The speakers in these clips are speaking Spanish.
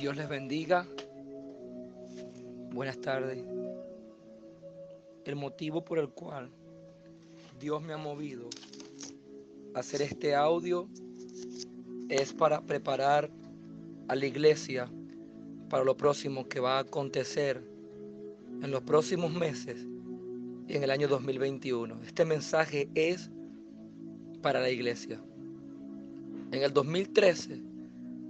Dios les bendiga. Buenas tardes. El motivo por el cual Dios me ha movido a hacer este audio es para preparar a la iglesia para lo próximo que va a acontecer en los próximos meses y en el año 2021. Este mensaje es para la iglesia. En el 2013,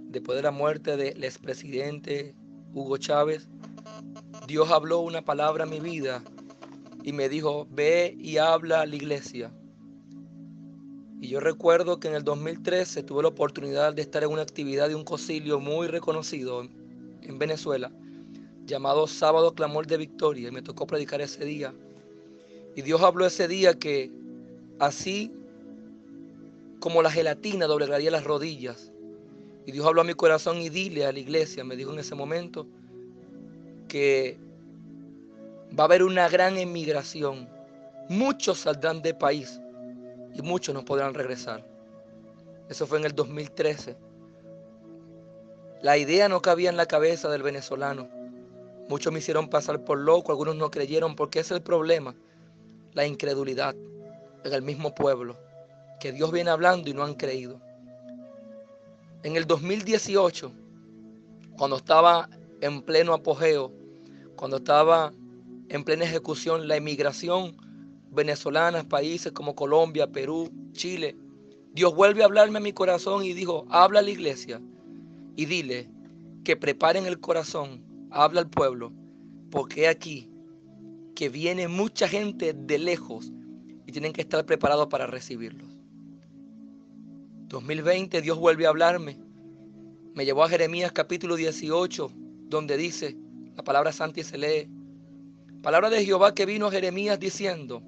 después de la muerte del expresidente Hugo Chávez, Dios habló una palabra a mi vida y me dijo: ve y habla a la iglesia. Y yo recuerdo que en el 2013 tuve la oportunidad de estar en una actividad de un concilio muy reconocido en Venezuela, llamado Sábado Clamor de Victoria, y me tocó predicar ese día. Y Dios habló ese día que así como la gelatina doblegaría las rodillas. Y Dios habló a mi corazón: y dile a la iglesia, me dijo en ese momento, que va a haber una gran emigración. Muchos saldrán del país y muchos no podrán regresar. Eso fue en el 2013. La idea no cabía en la cabeza del venezolano. Muchos me hicieron pasar por loco, algunos no creyeron, porque ese es el problema, la incredulidad en el mismo pueblo, que Dios viene hablando y no han creído. En el 2018, cuando estaba en pleno apogeo, cuando estaba en plena ejecución la emigración venezolana a países como Colombia, Perú, Chile, Dios vuelve a hablarme a mi corazón y dijo: habla a la iglesia y dile que preparen el corazón, habla al pueblo, porque aquí que viene mucha gente de lejos y tienen que estar preparados para recibirlos. 2020 Dios vuelve a hablarme. Me llevó a Jeremías capítulo 18, donde dice, la palabra santa y se lee: palabra de Jehová que vino a Jeremías diciendo: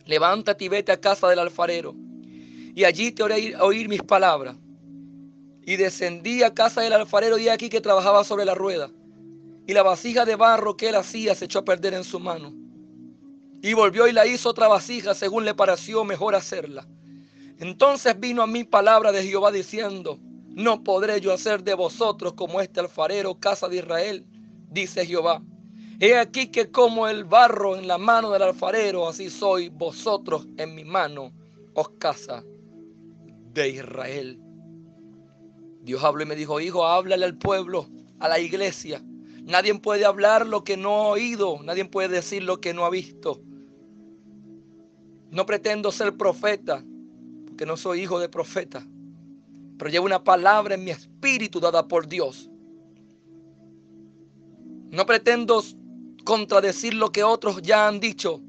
levántate y vete a casa del alfarero, y allí te haré oír mis palabras. Y descendí a casa del alfarero, y aquí que trabajaba sobre la rueda, y la vasija de barro que él hacía se echó a perder en su mano. Y volvió y la hizo otra vasija según le pareció mejor hacerla. Entonces vino a mí palabra de Jehová diciendo: no podré yo hacer de vosotros como este alfarero, casa de Israel, dice Jehová. He aquí que como el barro en la mano del alfarero, así sois vosotros en mi mano, oh casa de Israel. Dios habló y me dijo: hijo, háblale al pueblo, a la iglesia. Nadie puede hablar lo que no ha oído, nadie puede decir lo que no ha visto. No pretendo ser profeta, porque no soy hijo de profeta, pero llevo una palabra en mi espíritu dada por Dios. No pretendo contradecir lo que otros ya han dicho.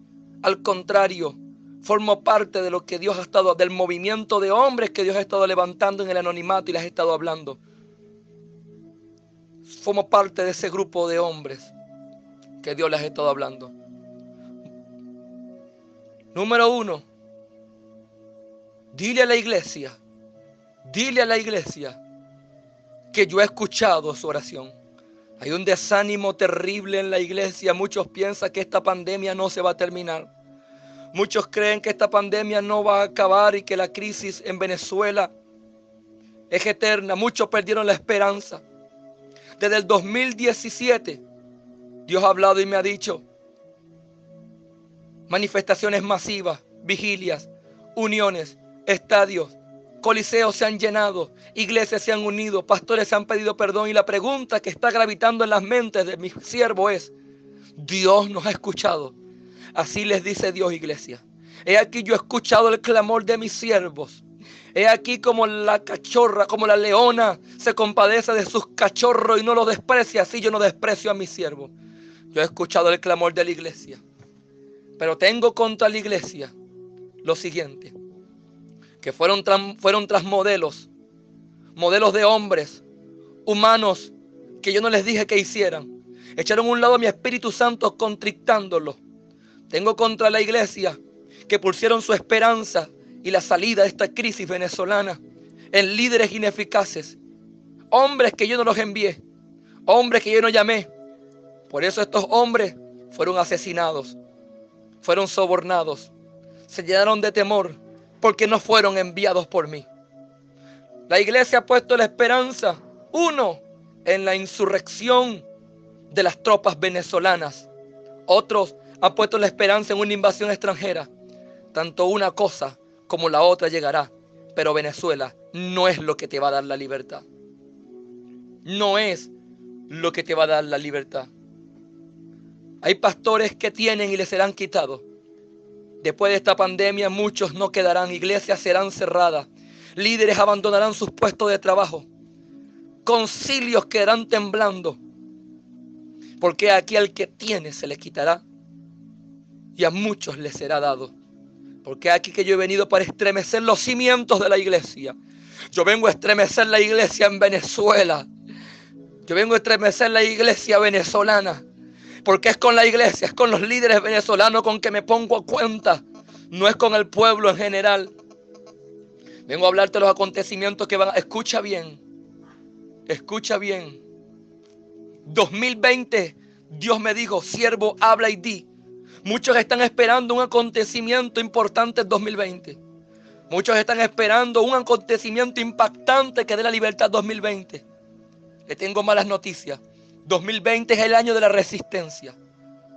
Al contrario, formo parte de lo que Dios ha estado, del movimiento de hombres que Dios ha estado levantando en el anonimato y les ha estado hablando. Formo parte de ese grupo de hombres que Dios les ha estado hablando. Número 1, dile a la iglesia que yo he escuchado su oración. Hay un desánimo terrible en la iglesia. Muchos piensan que esta pandemia no se va a terminar. Muchos creen que esta pandemia no va a acabar y que la crisis en Venezuela es eterna. Muchos perdieron la esperanza. Desde el 2017, Dios ha hablado y me ha dicho: manifestaciones masivas, vigilias, uniones, estadios, coliseos se han llenado, iglesias se han unido, pastores se han pedido perdón. Y la pregunta que está gravitando en las mentes de mis siervos es: ¿Dios nos ha escuchado? Así les dice Dios, iglesia. He aquí yo he escuchado el clamor de mis siervos. He aquí como la cachorra, como la leona se compadece de sus cachorros y no los desprecia, así yo no desprecio a mis siervos. Yo he escuchado el clamor de la iglesia. Pero tengo contra la iglesia lo siguiente: que fueron tras modelos de hombres humanos que yo no les dije que hicieran. Echaron a un lado a mi Espíritu Santo contrictándolo. Tengo contra la iglesia que pusieron su esperanza y la salida de esta crisis venezolana en líderes ineficaces, hombres que yo no los envié, hombres que yo no llamé. Por eso estos hombres fueron asesinados, fueron sobornados, se llenaron de temor porque no fueron enviados por mí. La iglesia ha puesto la esperanza, uno, en la insurrección de las tropas venezolanas. Otros han puesto la esperanza en una invasión extranjera. Tanto una cosa como la otra llegará. Pero Venezuela no es lo que te va a dar la libertad. No es lo que te va a dar la libertad. Hay pastores que tienen y les serán quitados. Después de esta pandemia muchos no quedarán. Iglesias serán cerradas. Líderes abandonarán sus puestos de trabajo. Concilios quedarán temblando. Porque aquí al que tiene se le quitará. Y a muchos les será dado. Porque aquí que yo he venido para estremecer los cimientos de la iglesia. Yo vengo a estremecer la iglesia en Venezuela. Yo vengo a estremecer la iglesia venezolana. Porque es con la iglesia, es con los líderes venezolanos con que me pongo a cuenta. No es con el pueblo en general. Vengo a hablarte de los acontecimientos que van a... Escucha bien. Escucha bien. 2020, Dios me dijo, siervo, habla y di. Muchos están esperando un acontecimiento importante en 2020. Muchos están esperando un acontecimiento impactante que dé la libertad 2020. Le tengo malas noticias. 2020 es el año de la resistencia.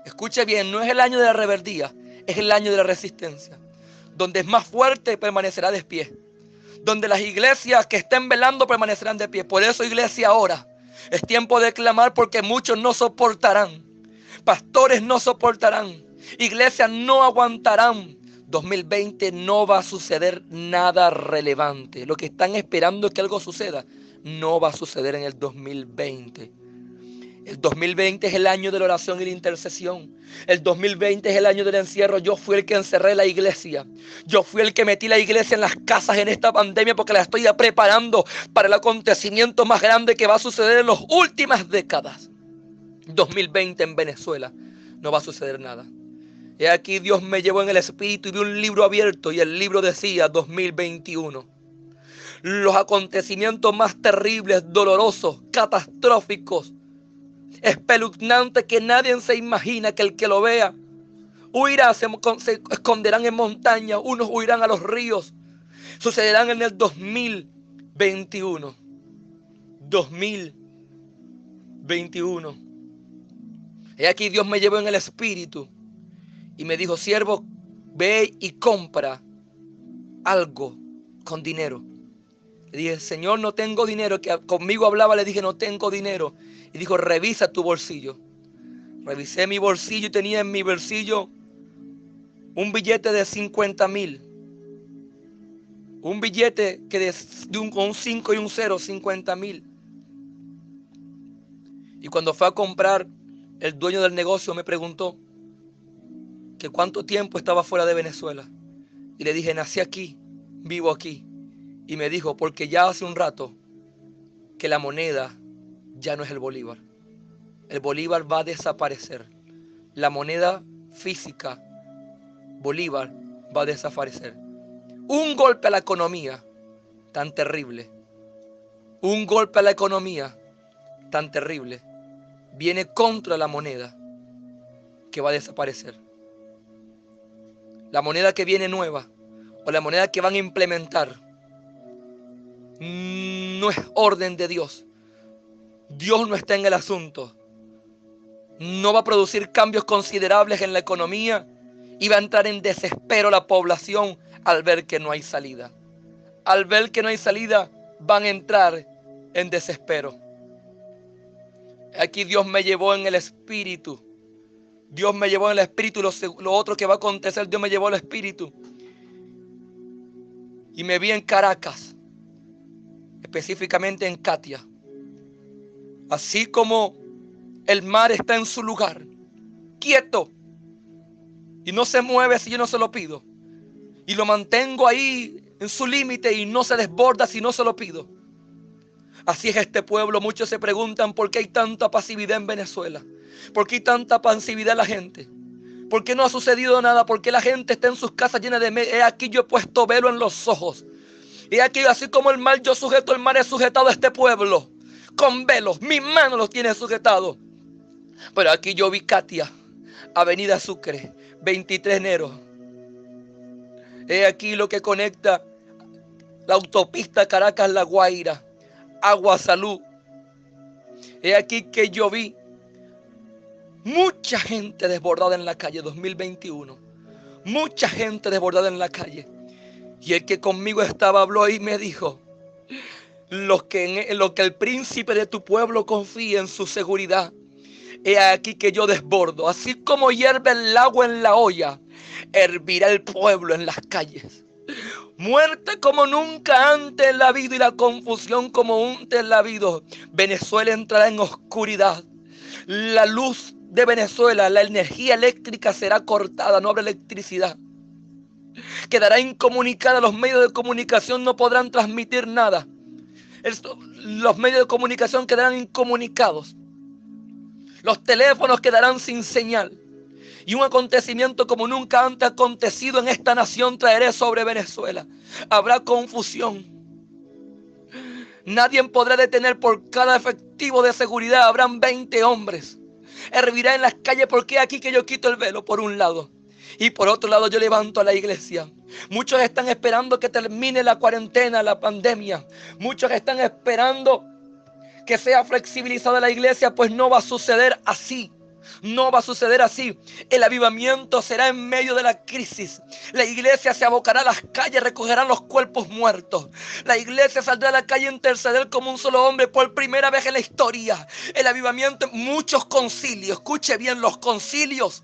Escuche bien, no es el año de la rebeldía, es el año de la resistencia. Donde es más fuerte permanecerá de pie. Donde las iglesias que estén velando permanecerán de pie. Por eso, iglesia, ahora es tiempo de clamar, porque muchos no soportarán. Pastores no soportarán. Iglesias no aguantarán. 2020 no va a suceder nada relevante. Lo que están esperando es que algo suceda. No va a suceder en el 2020. El 2020 es el año de la oración y la intercesión. El 2020 es el año del encierro. Yo fui el que encerré la iglesia. Yo fui el que metí la iglesia en las casas en esta pandemia, porque la estoy ya preparando para el acontecimiento más grande que va a suceder en las últimas décadas. 2020 en Venezuela no va a suceder nada. Y aquí Dios me llevó en el espíritu y vi un libro abierto, y el libro decía 2021. Los acontecimientos más terribles, dolorosos, catastróficos, espeluznante, que nadie se imagina, que el que lo vea huirá, se esconderán en montañas, unos huirán a los ríos. Sucederán en el 2021. 2021. Y aquí Dios me llevó en el espíritu y me dijo, siervo, ve y compra algo con dinero. Le dije, Señor, no tengo dinero. Que conmigo hablaba, le dije, no tengo dinero. Y dijo, revisa tu bolsillo. Revisé mi bolsillo y tenía en mi bolsillo un billete de 50,000. Un billete que con un 5 y un 0, 50,000. Y cuando fue a comprar, el dueño del negocio me preguntó que cuánto tiempo estaba fuera de Venezuela. Y le dije, nací aquí, vivo aquí. Y me dijo, porque ya hace un rato que la moneda ya no es el bolívar. El bolívar va a desaparecer. La moneda física, bolívar, va a desaparecer. Un golpe a la economía tan terrible. Un golpe a la economía tan terrible viene contra la moneda que va a desaparecer. La moneda que viene nueva, o la moneda que van a implementar, no es orden de Dios. Dios no está en el asunto. No va a producir cambios considerables en la economía y va a entrar en desespero la población al ver que no hay salida. Al ver que no hay salida, van a entrar en desespero. Aquí Dios me llevó en el espíritu. Dios me llevó en el espíritu. Lo otro que va a acontecer, Dios me llevó en el espíritu. Y me vi en Caracas, específicamente en Katia. Así como el mar está en su lugar, quieto, y no se mueve si yo no se lo pido, y lo mantengo ahí en su límite y no se desborda si no se lo pido. Así es este pueblo. Muchos se preguntan por qué hay tanta pasividad en Venezuela, por qué hay tanta pasividad en la gente, por qué no ha sucedido nada, por qué la gente está en sus casas llena de... He aquí yo he puesto velo en los ojos. Y aquí, así como el mar yo sujeto, el mar he sujetado a este pueblo con velos. Mi mano los tiene sujetados. Pero aquí yo vi Katia, Avenida Sucre, 23 de enero. He aquí lo que conecta la autopista Caracas-La Guaira, Agua Salud. He aquí que yo vi mucha gente desbordada en la calle 2021. Mucha gente desbordada en la calle. Y el que conmigo estaba habló y me dijo: lo que el príncipe de tu pueblo confía en su seguridad, he aquí que yo desbordo. Así como hierve el agua en la olla, hervirá el pueblo en las calles. Muerte como nunca antes la habido y la confusión como antes la habido. Venezuela entrará en oscuridad. La luz de Venezuela, la energía eléctrica será cortada, no habrá electricidad. Quedará incomunicada, los medios de comunicación no podrán transmitir nada. Los medios de comunicación quedarán incomunicados. Los teléfonos quedarán sin señal. Y un acontecimiento como nunca antes acontecido en esta nación traeré sobre Venezuela. Habrá confusión. Nadie podrá detener por cada efectivo de seguridad. Habrán 20 hombres. Hervirá en las calles porque aquí que yo quito el velo por un lado. Y por otro lado yo levanto a la iglesia. Muchos están esperando que termine la cuarentena, la pandemia. Muchos están esperando que sea flexibilizada la iglesia, pues no va a suceder así. No va a suceder así. El avivamiento será en medio de la crisis. La iglesia se abocará a las calles, recogerán los cuerpos muertos. La iglesia saldrá a la calle a interceder como un solo hombre por primera vez en la historia. El avivamiento, muchos concilios. Escuche bien, los concilios.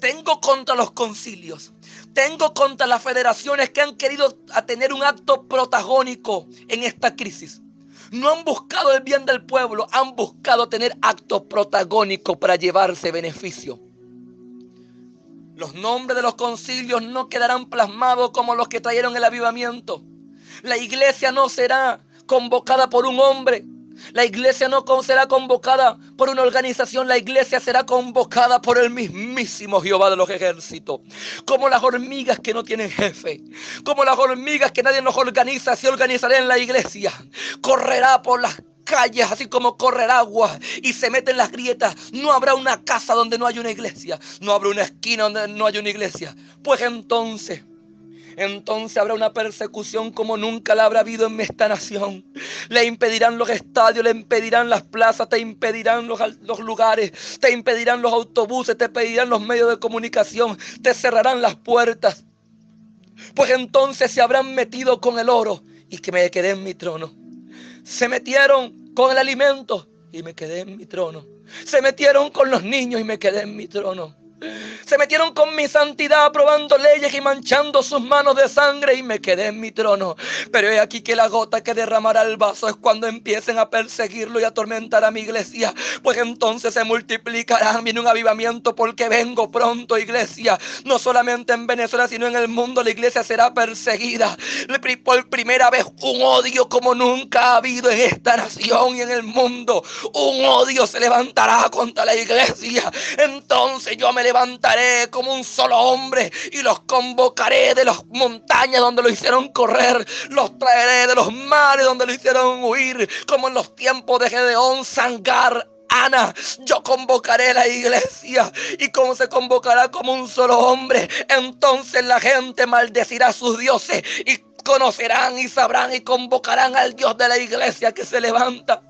Tengo contra los concilios. Tengo contra las federaciones que han querido tener un acto protagónico en esta crisis. No han buscado el bien del pueblo, han buscado tener actos protagónicos para llevarse beneficio. Los nombres de los concilios no quedarán plasmados como los que trajeron el avivamiento. La iglesia no será convocada por un hombre. La iglesia no será convocada por una organización. La iglesia será convocada por el mismísimo Jehová de los ejércitos. Como las hormigas que no tienen jefe. Como las hormigas que nadie nos organiza. Se organizará en la iglesia. Correrá por las calles así como corre el agua y se mete en las grietas. No habrá una casa donde no haya una iglesia. No habrá una esquina donde no haya una iglesia. Pues entonces habrá una persecución como nunca la habrá habido en esta nación. Le impedirán los estadios, le impedirán las plazas, te impedirán los lugares, te impedirán los autobuses, te impedirán los medios de comunicación, te cerrarán las puertas. Pues entonces se habrán metido con el oro y que me quedé en mi trono. Se metieron con el alimento y me quedé en mi trono. Se metieron con los niños y me quedé en mi trono. Se metieron con mi santidad aprobando leyes y manchando sus manos de sangre y me quedé en mi trono. Pero he aquí que la gota que derramará el vaso es cuando empiecen a perseguirlo y atormentar a mi iglesia. Pues entonces se multiplicará. Viene un avivamiento porque vengo pronto, iglesia. No solamente en Venezuela sino en el mundo la iglesia será perseguida. Por primera vez un odio como nunca ha habido en esta nación y en el mundo. Un odio se levantará contra la iglesia. Entonces yo me levantaré como un solo hombre y los convocaré de las montañas donde lo hicieron correr, los traeré de los mares donde lo hicieron huir, como en los tiempos de Gedeón, Sangar, Ana. Yo convocaré la iglesia y como se convocará como un solo hombre, entonces la gente maldecirá a sus dioses y conocerán y sabrán y convocarán al Dios de la iglesia que se levanta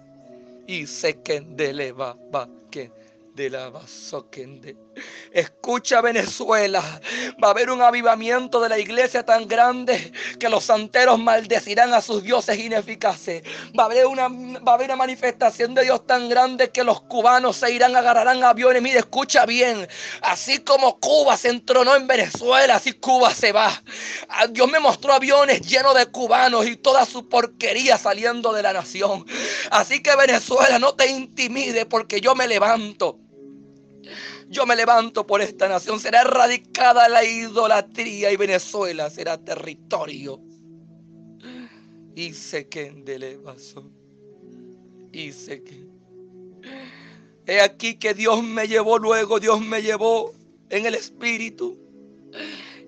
y se quendeleva que de la basoquende. Escucha, Venezuela, va a haber un avivamiento de la iglesia tan grande que los santeros maldecirán a sus dioses ineficaces. Va a haber una manifestación de Dios tan grande que los cubanos se irán, agarrarán aviones. Mire, escucha bien, así como Cuba se entronó en Venezuela, así Cuba se va. Dios me mostró aviones llenos de cubanos y toda su porquería saliendo de la nación. Así que Venezuela, no te intimide porque yo me levanto. Yo me levanto por esta nación. Será erradicada la idolatría y Venezuela será territorio. Y sé que he aquí que Dios me llevó luego. Dios me llevó en el espíritu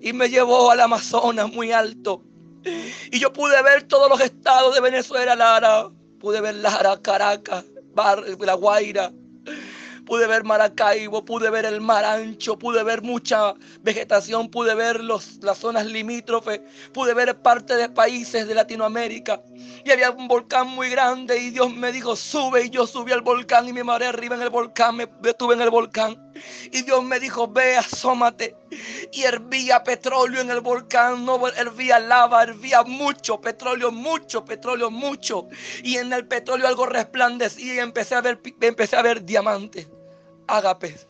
y me llevó al Amazonas muy alto. Y yo pude ver todos los estados de Venezuela, Lara. Pude ver Lara, Caracas, La Guaira. pude ver Maracaibo, pude ver el Mar Ancho, pude ver mucha vegetación, pude ver las zonas limítrofes, pude ver parte de países de Latinoamérica. Y había un volcán muy grande y Dios me dijo, sube, y yo subí al volcán y me mareé arriba en el volcán, me detuve en el volcán. Y Dios me dijo, ve, asómate. Y hervía petróleo en el volcán, no hervía lava, hervía mucho petróleo, mucho. Y en el petróleo algo resplandecía y empecé a ver diamantes, ágapes,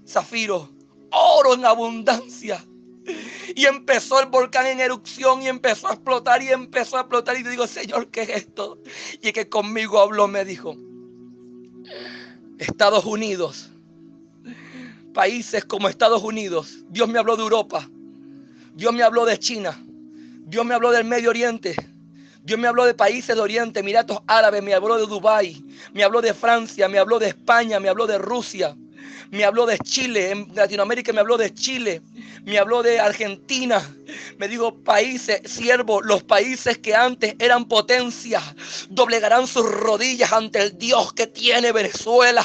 zafiros, oro en abundancia. Y empezó el volcán en erupción y empezó a explotar y empezó a explotar. Y yo digo, Señor, ¿qué es esto? Y que conmigo habló, me dijo, Estados Unidos, países como Estados Unidos. Dios me habló de Europa, Dios me habló de China, Dios me habló del Medio Oriente, Dios me habló de países de Oriente, Emiratos Árabes, me habló de Dubái, me habló de Francia, me habló de España, me habló de Rusia, me habló de Chile, en Latinoamérica me habló de Chile, me habló de Argentina. Me dijo, países, siervo, los países que antes eran potencias doblegarán sus rodillas ante el Dios que tiene Venezuela.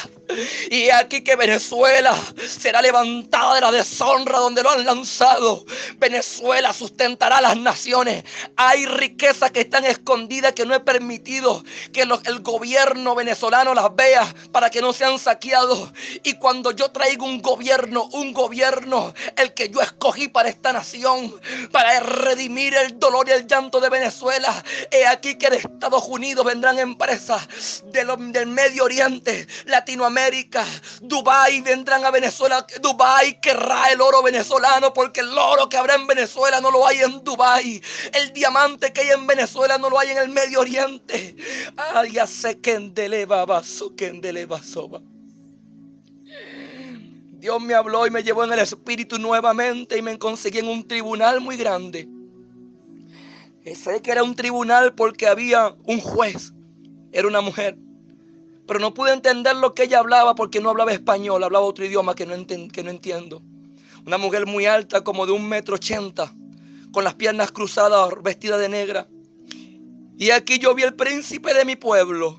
Y aquí que Venezuela será levantada de la deshonra donde lo han lanzado. Venezuela sustentará a las naciones. Hay riquezas que están escondidas que no he permitido que el gobierno venezolano las vea para que no sean saqueados. Y cuando yo traigo un gobierno, el que yo escogí para esta nación, para redimir el dolor y el llanto de Venezuela, he aquí que de Estados Unidos vendrán empresas del Medio Oriente, Latinoamérica, Dubái vendrán a Venezuela. Dubái querrá el oro venezolano porque el oro que habrá en Venezuela no lo hay en Dubái. El diamante que hay en Venezuela no lo hay en el Medio Oriente. Ay, ya sé que endeleva vaso, que endeleva soba. Dios me habló y me llevó en el espíritu nuevamente y me conseguí en un tribunal muy grande. Sé que era un tribunal porque había un juez, era una mujer, pero no pude entender lo que ella hablaba porque no hablaba español, hablaba otro idioma que no entiendo. Una mujer muy alta, como de 1,80 m, con las piernas cruzadas, vestida de negra. Y aquí yo vi el príncipe de mi pueblo,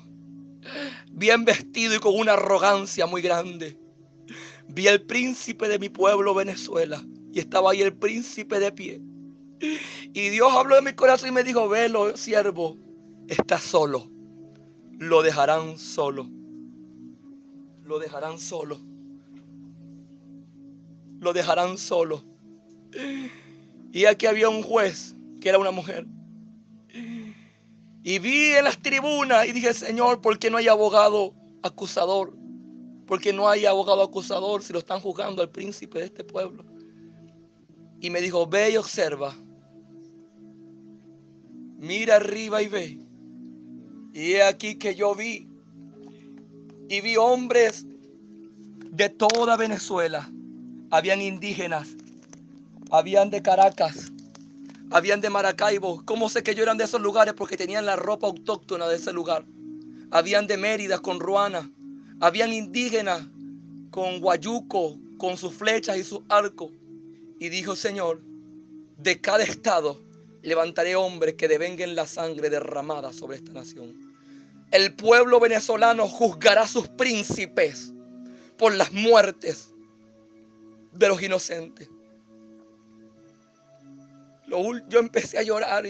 bien vestido y con una arrogancia muy grande. Vi el príncipe de mi pueblo, Venezuela, y estaba ahí el príncipe de pie. Y Dios habló de mi corazón y me dijo, velo, siervo, está solo. Lo dejarán solo. Lo dejarán solo. Lo dejarán solo. Y aquí había un juez que era una mujer. Y vi en las tribunas y dije, Señor, ¿por qué no hay abogado acusador? ¿Por qué no hay abogado acusador si lo están juzgando al príncipe de este pueblo? Y me dijo, ve y observa. Mira arriba y ve. Y he aquí que yo vi. Y vi hombres de toda Venezuela. Habían indígenas. Habían de Caracas. Habían de Maracaibo. ¿Cómo sé que yo eran de esos lugares? Porque tenían la ropa autóctona de ese lugar. Habían de Mérida con ruana. Habían indígenas con guayuco, con sus flechas y sus arcos. Y dijo, Señor, de cada estado levantaré hombres que devenguen la sangre derramada sobre esta nación. El pueblo venezolano juzgará a sus príncipes por las muertes de los inocentes. Yo empecé a llorar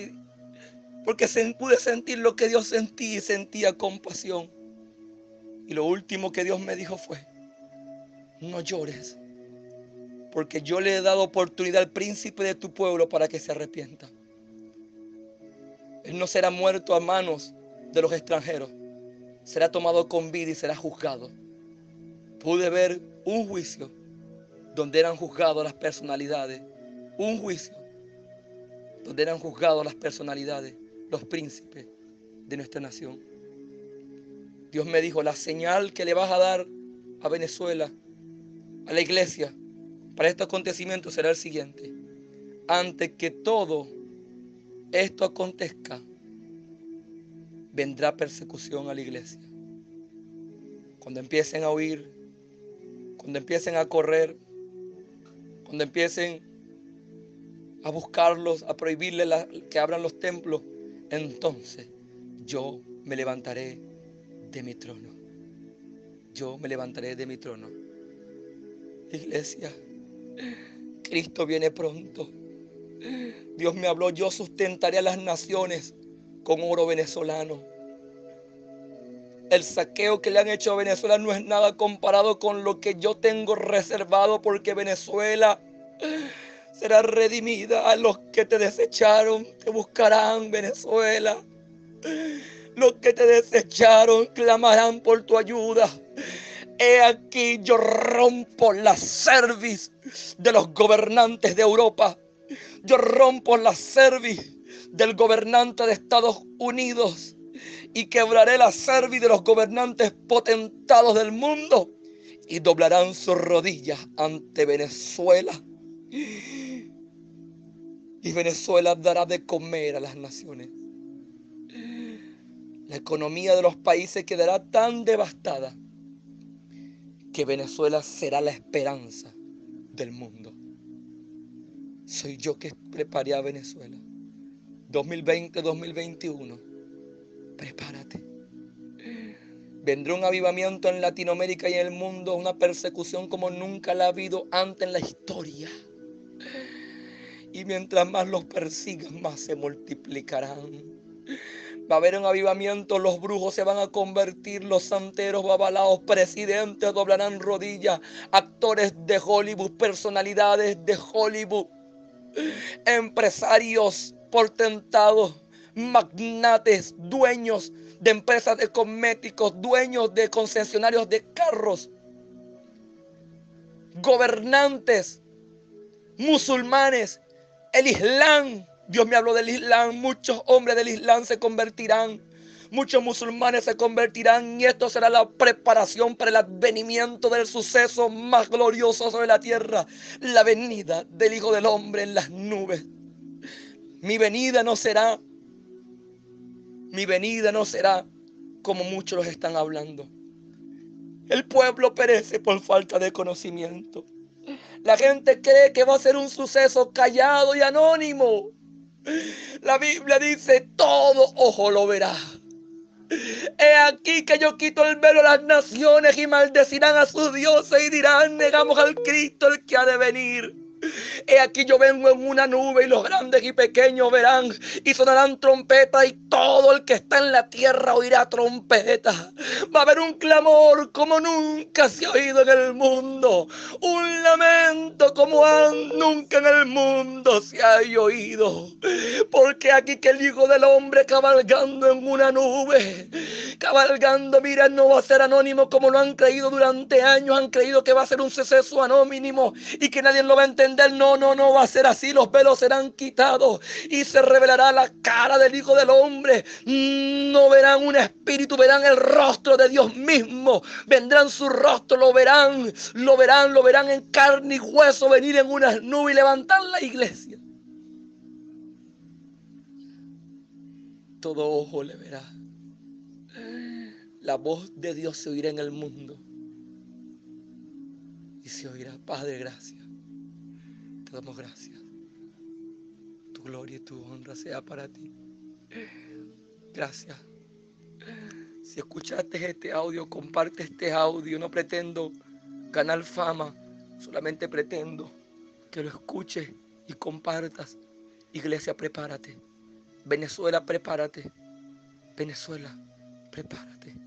porque pude sentir lo que Dios sentía y sentía compasión. Y lo último que Dios me dijo fue, no llores, porque yo le he dado oportunidad al príncipe de tu pueblo para que se arrepienta. Él no será muerto a manos de los extranjeros, será tomado con vida y será juzgado. Pude ver un juicio donde eran juzgados las personalidades, un juicio donde eran juzgados las personalidades, los príncipes de nuestra nación. Dios me dijo, la señal que le vas a dar a Venezuela, a la iglesia, para este acontecimiento será el siguiente. Antes que todo esto acontezca, vendrá persecución a la iglesia. Cuando empiecen a huir, cuando empiecen a correr, cuando empiecen a buscarlos, a prohibirles que abran los templos, entonces yo me levantaré de mi trono. Yo me levantaré de mi trono. Iglesia, Cristo viene pronto. Dios me habló, yo sustentaré a las naciones con oro venezolano. El saqueo que le han hecho a Venezuela no es nada comparado con lo que yo tengo reservado, porque Venezuela será redimida. A los que te desecharon te buscarán, Venezuela. Los que te desecharon clamarán por tu ayuda. He aquí yo rompo la cerviz de los gobernantes de Europa. Yo rompo la cerviz del gobernante de Estados Unidos y quebraré la cerviz de los gobernantes potentados del mundo, y doblarán sus rodillas ante Venezuela. Y Venezuela dará de comer a las naciones. La economía de los países quedará tan devastada que Venezuela será la esperanza del mundo. Soy yo que preparé a Venezuela. 2020-2021. Prepárate. Vendrá un avivamiento en Latinoamérica y en el mundo, una persecución como nunca la ha habido antes en la historia. Y mientras más los persigan, más se multiplicarán. Va a haber un avivamiento, los brujos se van a convertir, los santeros, babalaos, presidentes doblarán rodillas, actores de Hollywood, personalidades de Hollywood, empresarios portentados, magnates, dueños de empresas de cosméticos, dueños de concesionarios de carros, gobernantes, musulmanes, el Islam. Dios me habló del Islam. Muchos hombres del Islam se convertirán. Muchos musulmanes se convertirán. Y esto será la preparación para el advenimiento del suceso más glorioso sobre la tierra. La venida del Hijo del Hombre en las nubes. Mi venida no será como muchos los están hablando. El pueblo perece por falta de conocimiento. La gente cree que va a ser un suceso callado y anónimo. La Biblia dice, todo ojo lo verá. He aquí que yo quito el velo a las naciones y maldecirán a sus dioses y dirán, negamos al Cristo el que ha de venir. He aquí yo vengo en una nube y los grandes y pequeños verán y sonarán trompetas y todo el que está en la tierra oirá trompetas. Va a haber un clamor como nunca se ha oído en el mundo. Un lamento como nunca en el mundo se ha oído. Porque aquí que el Hijo del Hombre cabalgando en una nube, cabalgando, mira, no va a ser anónimo como lo han creído durante años. Han creído que va a ser un suceso anónimo y que nadie lo va a entender. No va a ser así. Los velos serán quitados y se revelará la cara del Hijo del Hombre. No verán un espíritu, verán el rostro de Dios mismo. Vendrán su rostro, lo verán en carne y hueso, venir en una nube y levantar la iglesia. Todo ojo le verá. La voz de Dios se oirá en el mundo. Y se oirá, Padre, gracias. Te damos gracias. Tu gloria y tu honra sea para ti. Gracias. Si escuchaste este audio, comparte este audio. No pretendo ganar fama, solamente pretendo que lo escuches y compartas. Iglesia, prepárate. Venezuela, prepárate. Venezuela, prepárate.